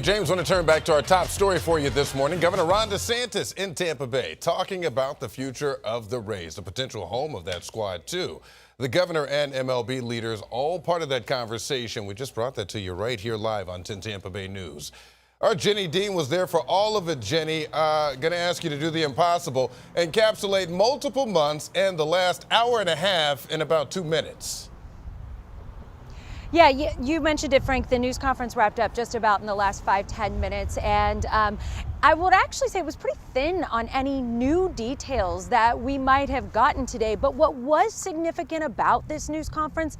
James, want to turn back to our top story for you this morning. Governor Ron DeSantis in Tampa Bay talking about the future of the Rays, the potential home of that squad, too. The governor and MLB leaders all part of that conversation. We just brought that to you right here live on 10 Tampa Bay News. Our Jenny Dean was there for all of it, Jenny. Going to ask you to do the impossible, encapsulate multiple months and the last hour and a half in about 2 minutes. Yeah, you mentioned it, Frank. The news conference wrapped up just about in the last 5-10 minutes. And I would actually say it was pretty thin on any new details that we might have gotten today. But what was significant about this news conference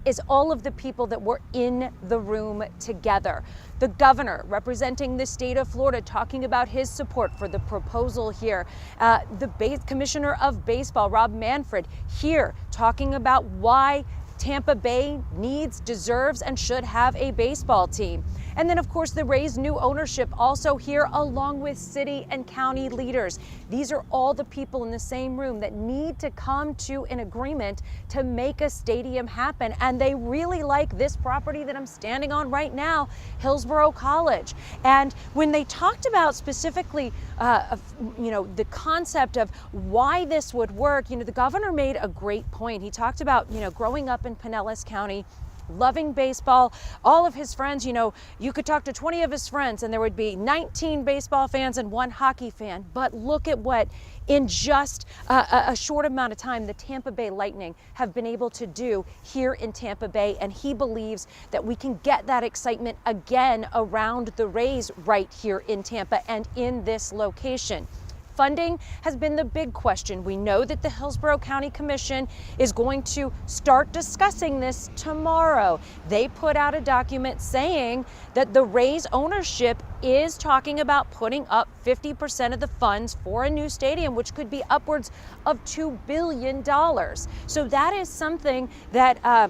is all of the people that were in the room together. The governor representing the state of Florida talking about his support for the proposal here. The commissioner of baseball, Rob Manfred, here talking about why Tampa Bay needs, deserves, and should have a baseball team. And then, of course, the Rays' new ownership also here, along with city and county leaders. These are all the people in the same room that need to come to an agreement to make a stadium happen. And they really like this property that I'm standing on right now, Hillsborough College. And when they talked about specifically, the concept of why this would work, the governor made a great point. He talked about, growing up in Pinellas County, loving baseball, all of his friends, you could talk to 20 of his friends and there would be 19 baseball fans and 1 hockey fan. But look at what, in just a short amount of time, the Tampa Bay Lightning have been able to do here in Tampa Bay. And he believes that we can get that excitement again around the Rays right here in Tampa and in this location. Funding has been the big question. We know that the Hillsborough County Commission is going to start discussing this tomorrow. They put out a document saying that the Rays ownership is talking about putting up 50% of the funds for a new stadium, which could be upwards of $2 billion. So that is something that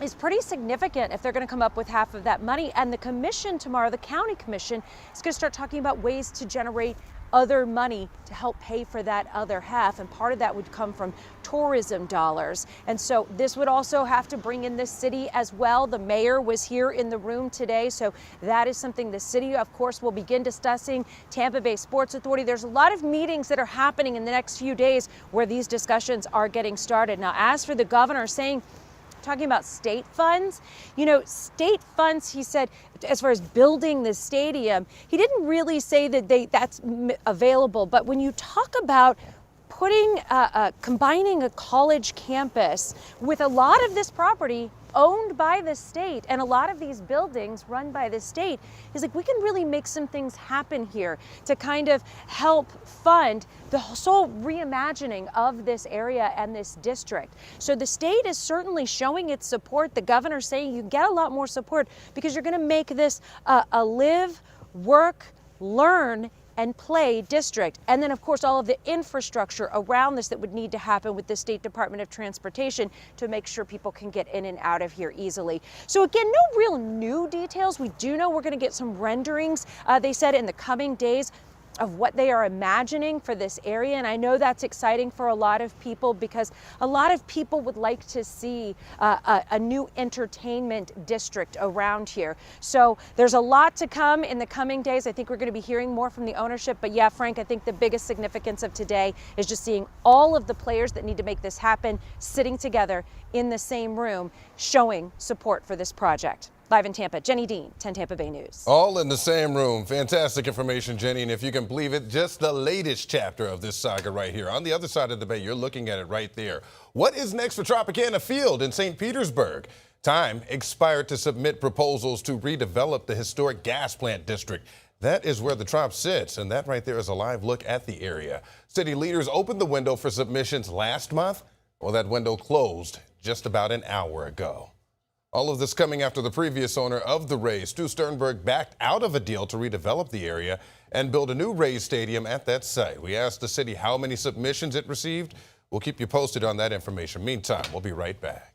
is pretty significant if they're going to come up with half of that money. And the commission tomorrow, the county commission, is going to start talking about ways to generate other money to help pay for that other half. And part of that would come from tourism dollars. And so this would also have to bring in the city as well. The mayor was here in the room today. So that is something the city, of course, will begin discussing. Tampa Bay Sports Authority. There's a lot of meetings that are happening in the next few days where these discussions are getting started. Now, as for the governor talking about state funds, state funds, he said, as far as building the stadium, he didn't really say that that's available. But when you talk about combining a college campus with a lot of this property owned by the state and a lot of these buildings run by the state, is like we can really make some things happen here to kind of help fund the whole reimagining of this area and this district. So the state is certainly showing its support. The governor's saying you get a lot more support because you're going to make this a live, work, learn, and play district. And then, of course, all of the infrastructure around this that would need to happen with the State Department of Transportation to make sure people can get in and out of here easily. So again, no real new details. We do know we're going to get some renderings, they said, in the coming days of what they are imagining for this area. And I know that's exciting for a lot of people because a lot of people would like to see a new entertainment district around here. So there's a lot to come in the coming days. I think we're going to be hearing more from the ownership. But yeah, Frank, I think the biggest significance of today is just seeing all of the players that need to make this happen sitting together in the same room, showing support for this project. Live in Tampa, Jenny Dean, 10 Tampa Bay News. All in the same room. Fantastic information, Jenny. And if you can believe it, just the latest chapter of this saga right here. On the other side of the bay, you're looking at it right there. What is next for Tropicana Field in St. Petersburg? Time expired to submit proposals to redevelop the historic gas plant district. That is where the Trop sits, and that right there is a live look at the area. City leaders opened the window for submissions last month. Well, that window closed just about an hour ago. All of this coming after the previous owner of the Rays, Stu Sternberg, backed out of a deal to redevelop the area and build a new Rays stadium at that site. We asked the city how many submissions it received. We'll keep you posted on that information. Meantime, we'll be right back.